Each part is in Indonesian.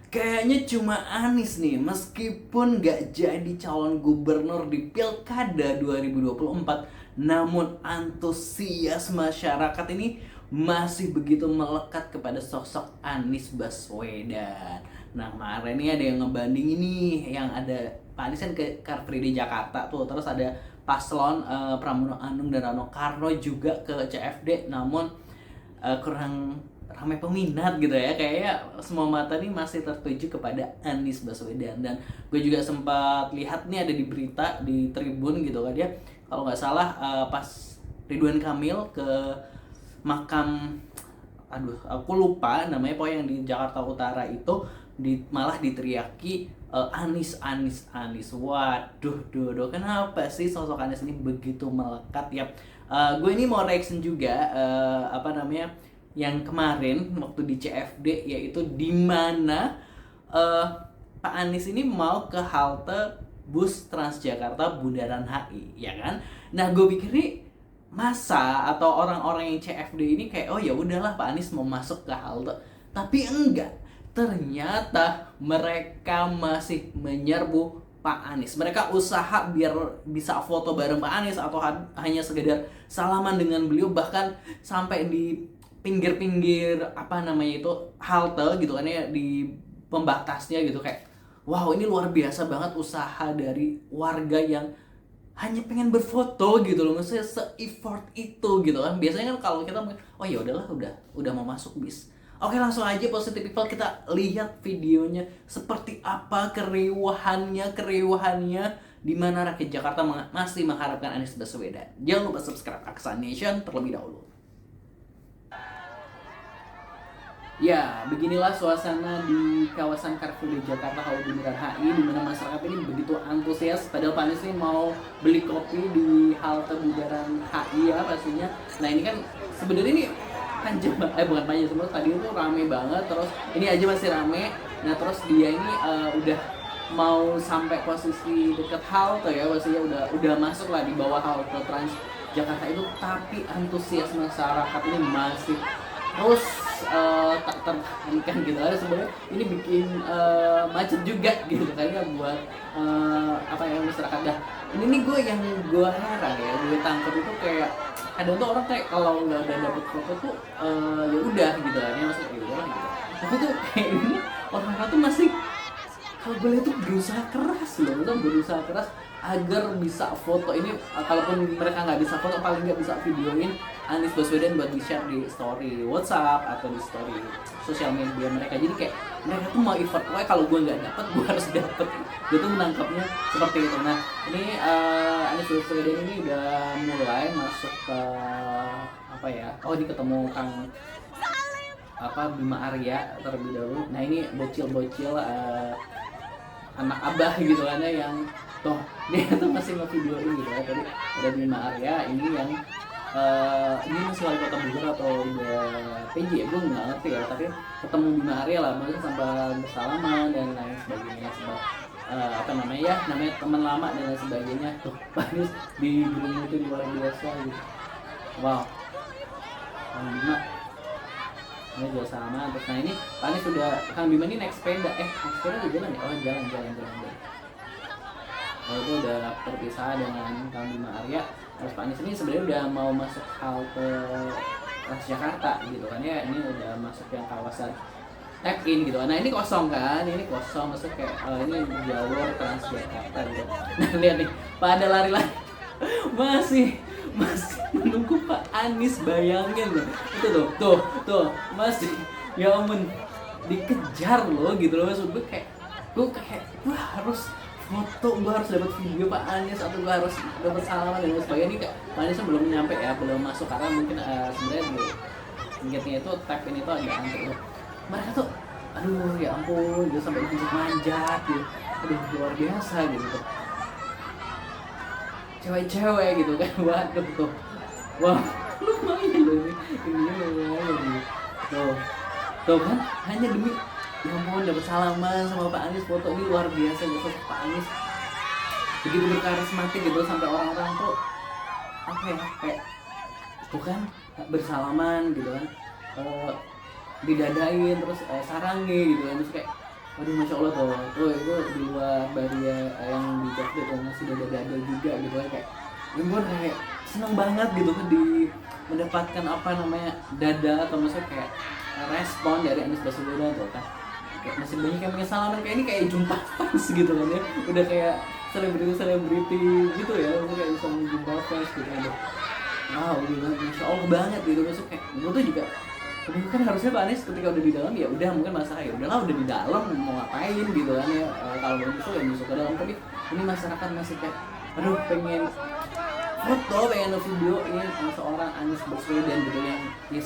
Kayaknya cuma Anies nih, meskipun gak jadi calon gubernur di Pilkada 2024, namun antusias masyarakat ini masih begitu melekat kepada sosok Anies Baswedan. Nah kemarin nih ada yang ngebanding ini, yang ada Pak Anies kan ke Car Free Day Jakarta tuh, terus ada paslon Pramono Anung dan Rano Karno juga ke CFD, namun kurang ramai peminat gitu ya. Kayaknya semua mata nih masih tertuju kepada Anies Baswedan. Dan gue juga sempat lihat nih ada di berita di Tribun gitu kan, dia kalau nggak salah pas Ridwan Kamil ke makam, aduh aku lupa namanya, pokoknya yang di Jakarta Utara itu malah diteriaki Anies Anies Anies. Waduh, kenapa sih sosok Anies ini begitu melekat ya? Gue ini mau reaction juga apa namanya, yang kemarin waktu di CFD, yaitu di mana Pak Anies ini mau ke halte bus Transjakarta Bundaran HI, ya kan? Nah, gue pikir nih masa atau orang-orang yang CFD ini kayak, oh ya udahlah Pak Anies mau masuk ke halte, tapi enggak. Ternyata mereka masih menyerbu Pak Anies. Mereka usaha biar bisa foto bareng Pak Anies atau hanya sekedar salaman dengan beliau, bahkan sampai di pinggir-pinggir apa namanya itu halte gitu kan ya, di pembatasnya gitu. Kayak wow, ini luar biasa banget usaha dari warga yang hanya pengen berfoto gitu loh. Maksudnya se-effort itu gitu kan. Biasanya kan kalau kita mungkin oh ya udahlah, udah mau masuk bis. Oke, langsung aja Positive People, kita lihat videonya seperti apa keriuhannya di mana rakyat Jakarta masih mengharapkan Anies Baswedan. Jangan lupa subscribe Aksa Nation terlebih dahulu. Ya, beginilah suasana di kawasan Car Free Day Jakarta Halte Bundaran HI, di mana masyarakat ini begitu antusias. Padahal Pak Anies ini mau beli kopi di halte Bundaran HI ya pastinya. Nah ini kan sebenarnya ini panjang banget, bukan panjang, sebenarnya tadi itu rame banget, terus ini aja masih rame. Nah terus dia ini udah mau sampai posisi dekat halte ya, pastinya udah masuk lah di bawah halte Transjakarta itu, tapi antusias masyarakat ini masih terus tak tertahankan gitu. Ada sebenarnya ini bikin macet juga gitu kayaknya buat apa ya, masyarakat. Dah ini nih gue heran ya, gue tangkap itu kayak kadang tuh orang kayak kalau nggak ada dapet foto tuh ya udah gitu kan ya, maksudnya ya udah gitu. Tapi tuh kayak ini orang-orang tuh masih, kalau gue lihat tuh berusaha keras loh, berusaha keras agar bisa foto ini. Kalaupun mereka nggak bisa foto, paling nggak bisa videoin Anies Baswedan buat di share di story WhatsApp atau di story sosial media mereka. Jadi kayak mereka tuh mau effort, pokoknya kalau gue nggak dapet, gue harus dapet. Gue tuh menangkapnya seperti itu. Nah ini Anies Baswedan ini udah mulai masuk ke apa ya, oh ini ketemu Kang Bima Arya terlebih dahulu. Nah ini bocil-bocil anak abah gitu kan ya, yang toh dia tuh masih ngevideoin gitu ya. Tadi ada Bima Arya ini yang ini masih wali kota Bogor atau udah PJ ya, gue nggak ngerti ya, tapi ketemu Bima Arya lah, maksudnya sampai bersalaman dan lain sebagainya, apa namanya ya, namanya teman lama dan lain sebagainya. Tuh Pak Anies digerumutin luar biasa gitu. Wow, Kang Bima ini juga sama. Terus nah ini Pak Anies sudah, Kang Bima ini naik sepeda, naik sepeda udah jalan ya, oh jalan. Itu udah terpisah dengan Kang Bima Arya. Terus Pak Anies ini sebenarnya udah mau masuk halte Transjakarta gitu kan ya, ini udah masuk yang kawasan tap in gitu. Nah ini kosong kan, maksudnya kayak ini jalur Transjakarta gitu. Nah lihat nih, pada lari-lari masih menunggu Pak Anies, bayangin loh itu tuh masih, ya ampun, dikejar loh gitu loh. Maksud gue kayak gue harus foto, gue harus dapat video Pak Anies atau gue harus dapat salaman dan sebagainya. Ini kayak Pak Aniesnya belum nyampe ya, belum masuk, karena mungkin sebenarnya di pinggirnya itu tap ini tuh ada antri loh. Mereka tuh aduh ya ampun gitu, sampai manjat gitu, aduh luar biasa gitu tuh. Cewek-cewek gitu kan, waduh tuh, wah lumayan loh ini lumayan tuh kan, hanya demi ya ampun dapat salaman sama Pak Anies, foto. Ini luar biasa gitu, Pak Anies begitu berkarismatik gitu, sampai orang-orang tuh apa ya, kayak tuh kan bersalaman gitu kan, didadain terus sarangi gitu kan, terus kayak Waduh, masya Allah tuh itu di luar Baria yang di Jogja tuh masih dada-dada juga gitu kan, kayak yang gue kayak seneng banget gitu kan di mendapatkan apa namanya dada atau maksudnya kayak respon dari Anies Baswedan tuh kan, kayak masih banyak yang pengen salaman, kayak ini kayak jumpa fans gitu kan ya, udah kayak selebriti gitu ya, maksudnya kayak bisa menjumpa fans gitu kan. Wow, gitu, masya Allah banget gitu, maksudnya kayak gue tuh juga. Tapi kan harusnya Pak Anies ketika udah di dalam ya udah mungkin masalah ya udahlah udah di dalam mau ngapain gitu kan ya. Kalau mau nyusul ya nyusul ke dalam, tapi ini masyarakat masih kayak aduh pengen foto, pengen video ini sama seorang Anies Baswedan gitu yang ya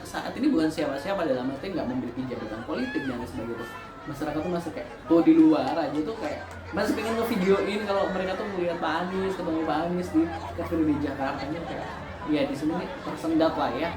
saat ini bukan siapa-siapa, dalam arti nggak memiliki jabatan politik dan lain sebagainya. Masyarakat tuh masih kayak tuh di luar aja tuh kayak masih pengen ngevideoin kalau mereka tuh melihat Pak Anies, ketemu Pak Anies di Cafe di Jakarta nya, kayak ya di sini nih tersendat lah ya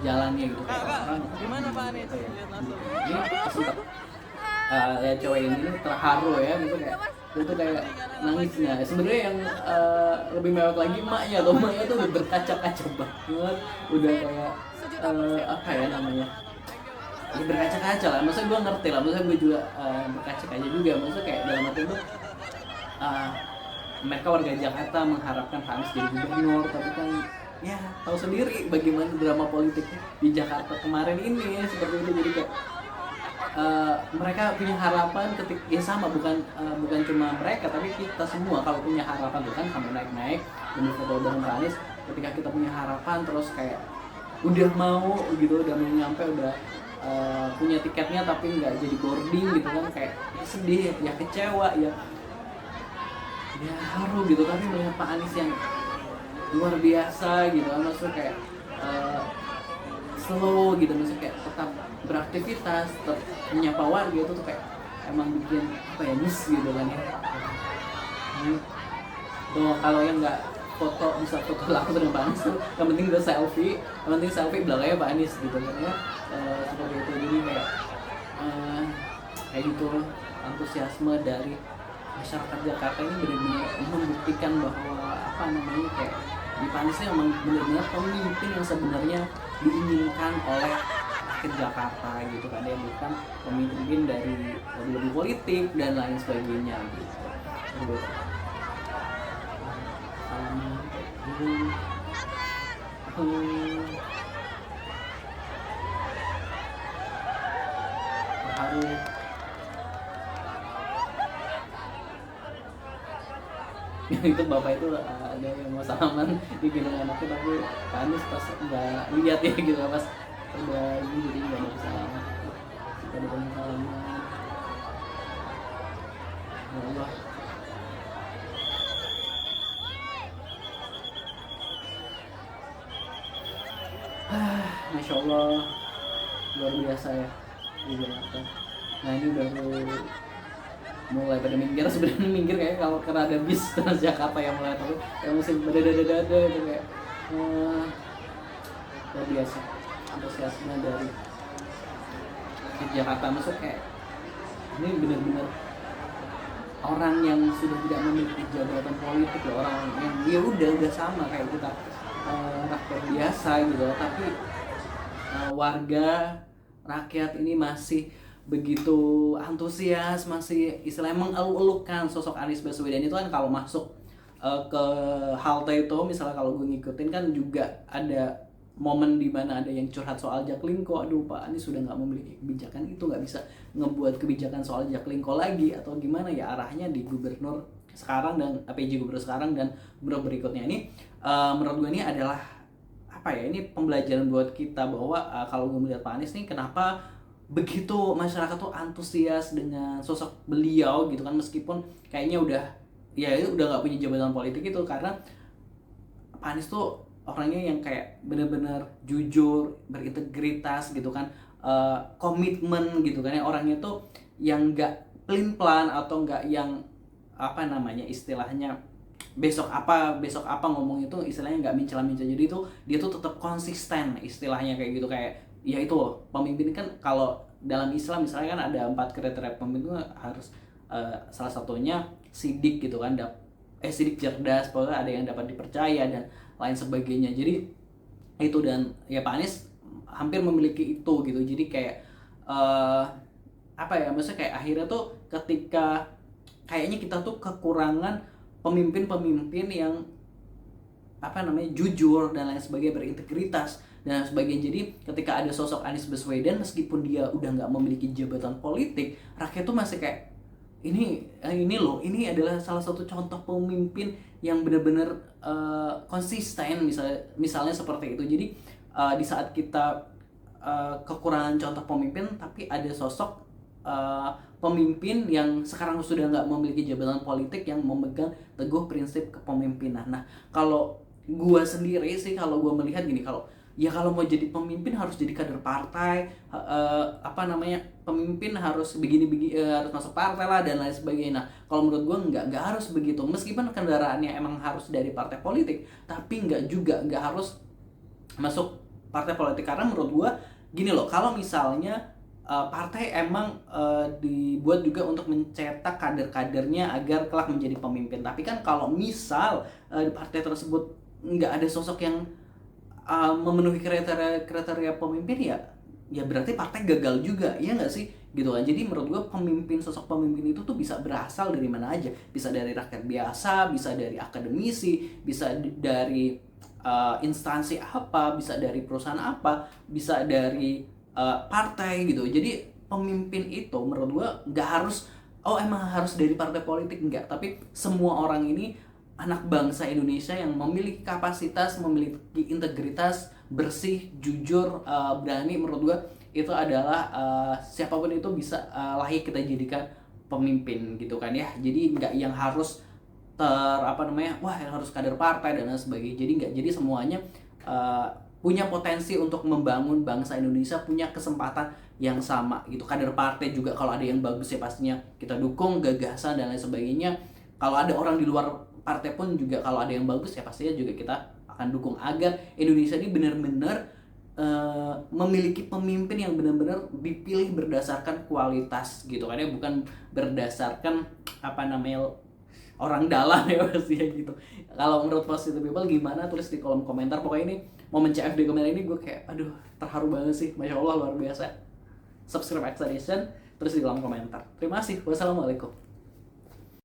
jalannya gitu, kayak orang Gimana Pak Anies? ya, Lihat langsung. ini sempat lihat cewek ini terharu ya, itu kayak itu kayak nangisnya. Sebenarnya yang lebih mewah lagi emaknya tuh udah berkaca-kaca banget, udah kayak apa ya namanya, ya berkaca-kaca lah, maksudnya gue ngerti lah, maksudnya gue juga berkaca-kaca juga, maksudnya kayak dalam arti itu uh, mereka warga Jakarta mengharapkan Pak Anies jadi gubernur, tapi kan ya tahu sendiri bagaimana drama politik di Jakarta kemarin ini seperti itu. Jadi kayak mereka punya harapan ketika ya sama, bukan cuma mereka tapi kita semua kalau punya harapan tuh kan sampai naik-naik demi foto bareng Pak Anies, ketika kita punya harapan terus kayak udah mau gitu, udah mau nyampe, udah punya tiketnya tapi nggak jadi boarding gitu kan, kayak ya sedih ya kecewa ya haru gitu. Tapi melihat Pak Anies yang luar biasa gitu kan, maksudnya kayak slow gitu, maksudnya kayak tetap beraktivitas, tetap menyapa warga, itu tuh kayak emang bikin apa ya, miss gitu kan ya. Tuh kalau yang nggak foto bisa foto langsung dengan Pak Anies tuh, yang penting udah selfie, yang penting selfie belakangnya Pak Anies gitu kan ya, seperti itu. Jadi kayak gitu antusiasme dari masyarakat Jakarta ini benar-benar membuktikan bahwa apa namanya, kayak di Pak Anies memang benar-benar pemimpin yang sebenarnya diinginkan oleh rakyat Jakarta gitu kan ya, bukan pemimpin dari lobby politik dan lain sebagainya gitu. Terharu. Itu bapak itu ada yang mau salaman di gendong anaknya, tapi Pak Anies pas nggak lihat ya gitu, pas udah ini jadi nggak ada salaman, kita ada salaman. Ya Allah, Masya Allah, luar biasa ya di Jakarta. Nah ini baru mulai pada minggir, sebenarnya minggir kayak kalau karena ada bis Transjakarta yang mulai tahu yang musim dada itu kayak luar biasa antusiasme dari Jakarta. Maksud kayak ini benar-benar orang yang sudah tidak memiliki jabatan politik loh, orang yang dia udah sama kayak kita rakyat biasa gitu, tapi warga rakyat ini masih begitu antusias, masih istilahnya mengeluk-elukan sosok Anies Baswedan. Itu kan kalau masuk ke halte itu, misalnya kalau gue ngikutin kan juga ada momen di mana ada yang curhat soal Jaklingko, aduh Pak Anies sudah nggak memiliki kebijakan itu, nggak bisa ngebuat kebijakan soal Jaklingko lagi, atau gimana ya arahnya di gubernur sekarang dan PJ gubernur sekarang dan gubernur berikutnya ini. Menurut gue ini adalah apa ya, ini pembelajaran buat kita bahwa kalau gue melihat Pak Anies nih, kenapa begitu masyarakat tuh antusias dengan sosok beliau gitu kan, meskipun kayaknya udah nggak punya jabatan politik itu, karena Pak Anies tuh orangnya yang kayak benar-benar jujur, berintegritas gitu kan, komitmen gitu kan ya, orangnya tuh yang nggak pelin pelan atau nggak yang apa namanya istilahnya besok apa ngomong itu istilahnya nggak mincela-mincela. Jadi itu dia tuh tetap konsisten istilahnya kayak gitu, kayak ya itu loh, pemimpin kan kalau dalam Islam misalnya kan ada 4 kriteria pemimpin harus salah satunya sidik gitu kan, sidik, cerdas, pokoknya ada yang dapat dipercaya dan lain sebagainya. Jadi itu, dan ya Pak Anies hampir memiliki itu gitu. Jadi kayak apa ya, maksudnya kayak akhirnya tuh ketika kayaknya kita tuh kekurangan pemimpin-pemimpin yang apa namanya jujur dan lain sebagainya, berintegritas dan lain sebagainya. Jadi ketika ada sosok Anies Baswedan, meskipun dia udah nggak memiliki jabatan politik, rakyat tuh masih kayak ini loh, ini adalah salah satu contoh pemimpin yang benar-benar konsisten, misalnya seperti itu. Jadi di saat kita kekurangan contoh pemimpin, tapi ada sosok pemimpin yang sekarang sudah nggak memiliki jabatan politik yang memegang teguh prinsip kepemimpinan. Nah, kalau gua sendiri sih, kalau gua melihat gini, kalau mau jadi pemimpin harus jadi kader partai, apa namanya, pemimpin harus harus masuk partai lah dan lain sebagainya. Nah, kalau menurut gua nggak harus begitu, meskipun kendaraannya emang harus dari partai politik, tapi nggak harus masuk partai politik. Karena menurut gua gini loh, kalau misalnya partai emang dibuat juga untuk mencetak kader-kadernya agar kelak menjadi pemimpin. Tapi kan kalau misal partai tersebut nggak ada sosok yang memenuhi kriteria pemimpin, ya berarti partai gagal juga, ya nggak sih, gitu kan. Jadi menurut gue sosok pemimpin itu tuh bisa berasal dari mana aja, bisa dari rakyat biasa, bisa dari akademisi, bisa dari instansi apa, bisa dari perusahaan apa, bisa dari partai gitu. Jadi pemimpin itu menurut gue nggak harus emang harus dari partai politik, enggak, tapi semua orang ini anak bangsa Indonesia yang memiliki kapasitas, memiliki integritas, bersih, jujur, berani. Menurut gue itu adalah siapapun itu bisa layak kita jadikan pemimpin gitu kan ya. Jadi nggak yang harus yang harus kader partai dan lain sebagainya. Jadi nggak, jadi semuanya punya potensi untuk membangun bangsa Indonesia, punya kesempatan yang sama gitu. Kader partai juga kalau ada yang bagus ya pastinya kita dukung, gagasan dan lain sebagainya. Kalau ada orang di luar partai pun juga kalau ada yang bagus ya pastinya juga kita akan dukung, agar Indonesia ini benar-benar memiliki pemimpin yang benar-benar dipilih berdasarkan kualitas gitu kan ya, bukan berdasarkan orang dalam ya pastinya gitu. Kalau menurut Positive People gimana, tulis di kolom komentar. Pokoknya ini momen CFD kemarin ini gue kayak terharu banget sih, Masya Allah, luar biasa. Subscribe Extradition, tulis di kolom komentar. Terima kasih, wassalamualaikum.